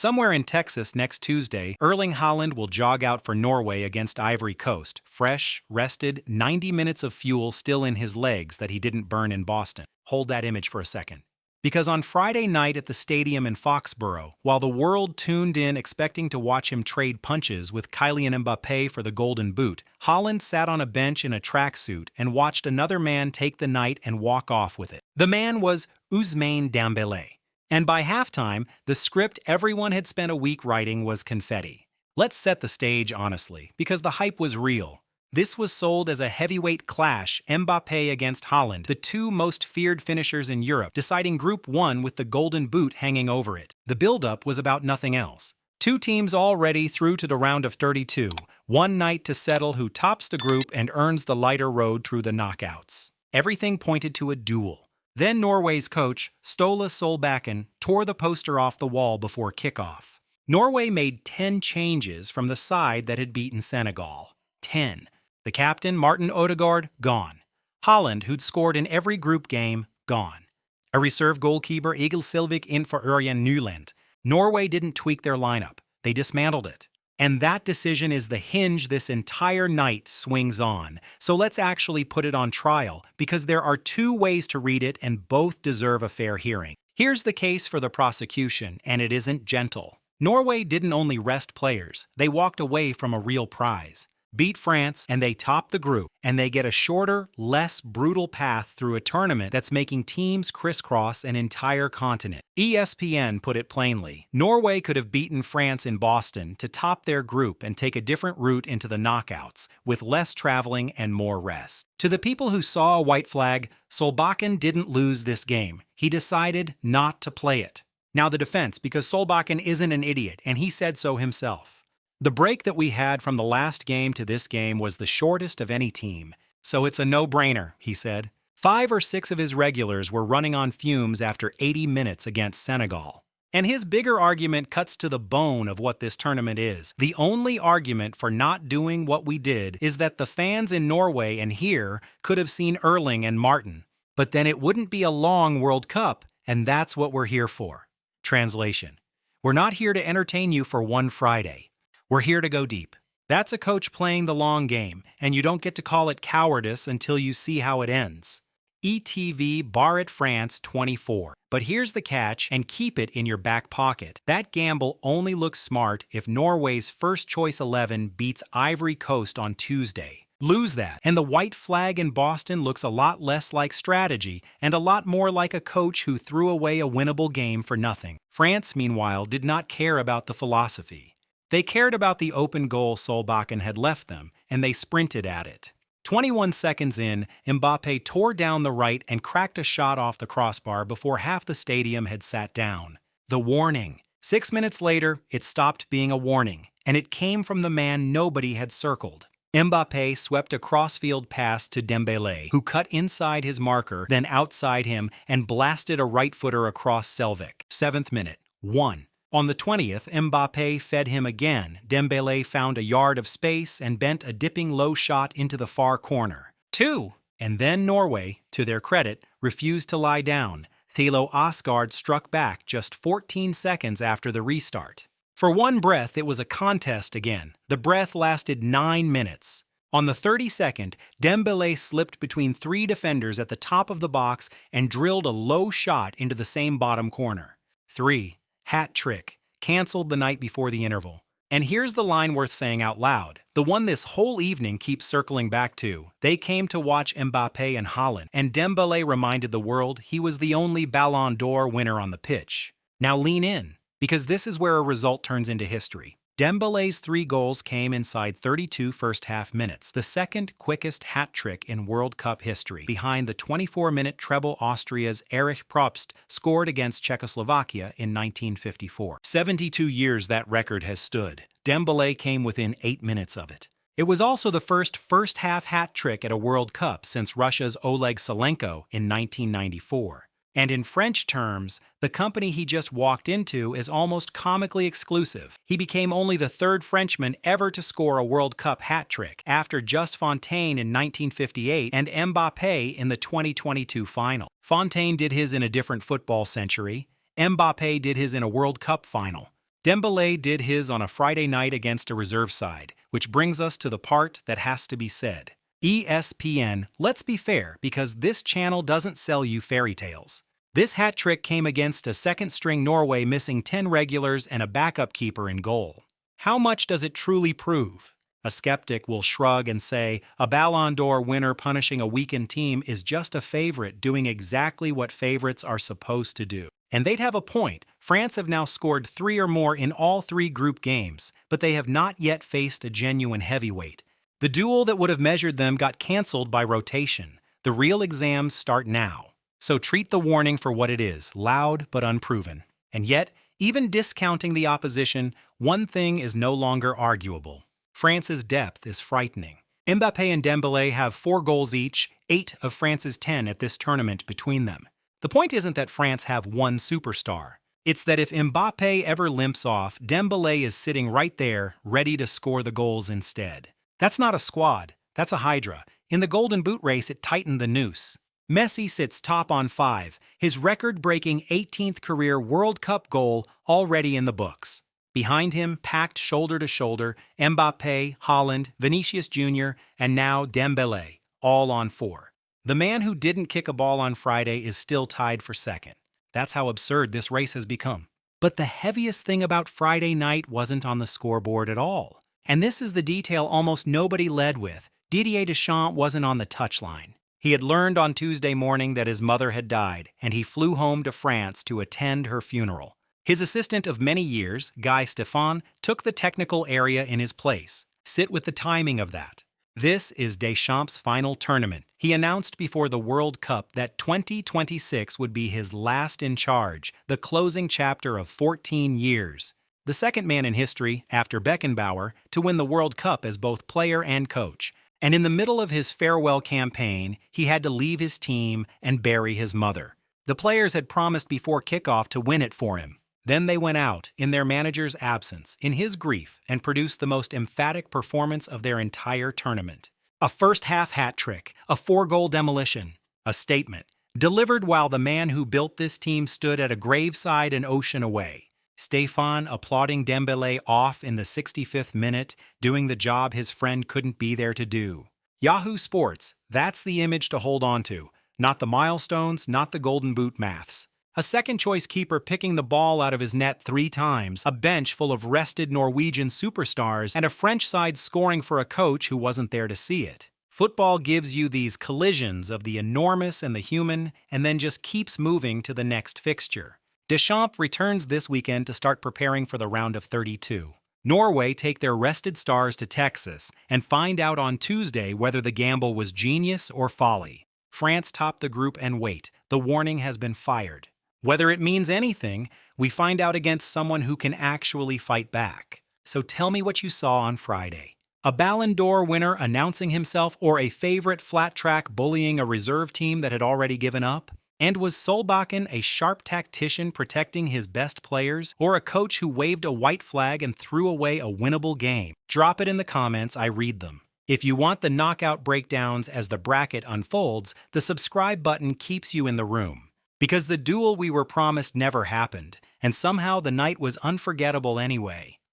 Somewhere in Texas next Tuesday, Erling Haaland will jog out for Norway against Ivory Coast, fresh, rested, 90 minutes of fuel still in his legs that he didn't burn in Boston. Hold that image for a second. Because on Friday night at the stadium in Foxborough, while the world tuned in expecting to watch him trade punches with Kylian Mbappé for the Golden Boot, Haaland sat on a bench in a tracksuit and watched another man take the night and walk off with it. The man was Ousmane Dembélé. And by halftime, the script everyone had spent a week writing was confetti. Let's set the stage honestly, because the hype was real. This was sold as a heavyweight clash, Mbappé against Haaland, the two most feared finishers in Europe, deciding Group 1 with the Golden Boot hanging over it. The build-up was about nothing else. Two teams already through to the round of 32, one night to settle who tops the group and earns the lighter road through the knockouts. Everything pointed to a duel. Then Norway's coach, Ståle Solbakken, tore the poster off the wall before kickoff. Norway made 10 changes from the side that had beaten Senegal. 10. The captain, Martin Ødegaard, gone. Haaland, who'd scored in every group game, gone. A reserve goalkeeper, Egil Silvik, in for Ørjan Nyland. Norway didn't tweak their lineup. They dismantled it. And that decision is the hinge this entire night swings on. So let's actually put it on trial, because there are two ways to read it and both deserve a fair hearing. Here's the case for the prosecution, and it isn't gentle. Norway didn't only rest players, they walked away from a real prize. Beat France, and they top the group, and they get a shorter, less brutal path through a tournament that's making teams crisscross an entire continent. ESPN put it plainly. Norway could have beaten France in Boston to top their group and take a different route into the knockouts, with less traveling and more rest. To the people who saw a white flag, Solbakken didn't lose this game. He decided not to play it. Now the defense, because Solbakken isn't an idiot, and he said so himself. The break that we had from the last game to this game was the shortest of any team, so it's a no-brainer, he said. 5 or 6 of his regulars were running on fumes after 80 minutes against Senegal. And his bigger argument cuts to the bone of what this tournament is. The only argument for not doing what we did is that the fans in Norway and here could have seen Erling and Martin. But then it wouldn't be a long World Cup, and that's what we're here for. Translation. We're not here to entertain you for one Friday. We're here to go deep. That's a coach playing the long game, and you don't get to call it cowardice until you see how it ends. ETV Barrett France 24. But here's the catch, and keep it in your back pocket. That gamble only looks smart if Norway's first choice 11 beats Ivory Coast on Tuesday. Lose that, and the white flag in Boston looks a lot less like strategy and a lot more like a coach who threw away a winnable game for nothing. France, meanwhile, did not care about the philosophy. They cared about the open goal Solbakken had left them, and they sprinted at it. 21 seconds in, Mbappé tore down the right and cracked a shot off the crossbar before half the stadium had sat down. The warning. 6 minutes later, it stopped being a warning, and it came from the man nobody had circled. Mbappé swept a crossfield pass to Dembélé, who cut inside his marker, then outside him, and blasted a right-footer across Selvik. 7th minute. 1. On the 20th, Mbappé fed him again. Dembélé found a yard of space and bent a dipping low shot into the far corner. 2. And then Norway, to their credit, refused to lie down. Thilo Ødegaard struck back just 14 seconds after the restart. For one breath, it was a contest again. The breath lasted 9 minutes. On the 32nd, Dembélé slipped between 3 defenders at the top of the box and drilled a low shot into the same bottom corner. 3. Hat trick, canceled the night before the interval. And here's the line worth saying out loud, the one this whole evening keeps circling back to. They came to watch Mbappé and Haaland, and Dembélé reminded the world he was the only Ballon d'Or winner on the pitch. Now lean in, because this is where a result turns into history. Dembélé's 3 goals came inside 32 first-half minutes, the second quickest hat trick in World Cup history, behind the 24-minute treble Austria's Erich Probst scored against Czechoslovakia in 1954. 72 years that record has stood. Dembélé came within 8 minutes of it. It was also the first-half hat trick at a World Cup since Russia's Oleg Salenko in 1994. And in French terms, the company he just walked into is almost comically exclusive. He became only the 3rd Frenchman ever to score a World Cup hat trick, after Just Fontaine in 1958 and Mbappé in the 2022 final. Fontaine did his in a different football century. Mbappé did his in a World Cup final. Dembélé did his on a Friday night against a reserve side, which brings us to the part that has to be said. ESPN, let's be fair, because this channel doesn't sell you fairy tales. This hat trick came against a second-string Norway missing 10 regulars and a backup keeper in goal. How much does it truly prove? A skeptic will shrug and say, a Ballon d'Or winner punishing a weakened team is just a favorite doing exactly what favorites are supposed to do. And they'd have a point. France have now scored 3 or more in all 3 group games, but they have not yet faced a genuine heavyweight. The duel that would have measured them got cancelled by rotation. The real exams start now. So treat the warning for what it is, loud but unproven. And yet, even discounting the opposition, one thing is no longer arguable. France's depth is frightening. Mbappé and Dembélé have 4 goals each, 8 of France's 10 at this tournament between them. The point isn't that France have one superstar. It's that if Mbappé ever limps off, Dembélé is sitting right there, ready to score the goals instead. That's not a squad, that's a hydra. In the Golden Boot race, it tightened the noose. Messi sits top on 5, his record-breaking 18th career World Cup goal already in the books. Behind him, packed shoulder to shoulder, Mbappé, Haaland, Vinicius Jr., and now Dembélé, all on 4. The man who didn't kick a ball on Friday is still tied for second. That's how absurd this race has become. But the heaviest thing about Friday night wasn't on the scoreboard at all. And this is the detail almost nobody led with. Didier Deschamps wasn't on the touchline. He had learned on Tuesday morning that his mother had died, and he flew home to France to attend her funeral. His assistant of many years, Guy Stéphane, took the technical area in his place. Sit with the timing of that. This is Deschamps' final tournament. He announced before the World Cup that 2026 would be his last in charge, the closing chapter of 14 years. The second man in history, after Beckenbauer, to win the World Cup as both player and coach. And in the middle of his farewell campaign, he had to leave his team and bury his mother. The players had promised before kickoff to win it for him. Then they went out, in their manager's absence, in his grief, and produced the most emphatic performance of their entire tournament. A first-half hat trick, a 4-goal demolition, a statement, delivered while the man who built this team stood at a graveside an ocean away. Stéphane applauding Dembélé off in the 65th minute, doing the job his friend couldn't be there to do. Yahoo Sports, that's the image to hold on to. Not the milestones, not the Golden Boot maths. A second-choice keeper picking the ball out of his net 3 times, a bench full of rested Norwegian superstars, and a French side scoring for a coach who wasn't there to see it. Football gives you these collisions of the enormous and the human, and then just keeps moving to the next fixture. Deschamps returns this weekend to start preparing for the round of 32. Norway take their rested stars to Texas and find out on Tuesday whether the gamble was genius or folly. France top the group and wait. The warning has been fired. Whether it means anything, we find out against someone who can actually fight back. So tell me what you saw on Friday. A Ballon d'Or winner announcing himself, or a favorite flat track bullying a reserve team that had already given up? And was Solbakken a sharp tactician protecting his best players, or a coach who waved a white flag and threw away a winnable game? Drop it in the comments, I read them. If you want the knockout breakdowns as the bracket unfolds, the subscribe button keeps you in the room. Because the duel we were promised never happened, and somehow the night was unforgettable anyway.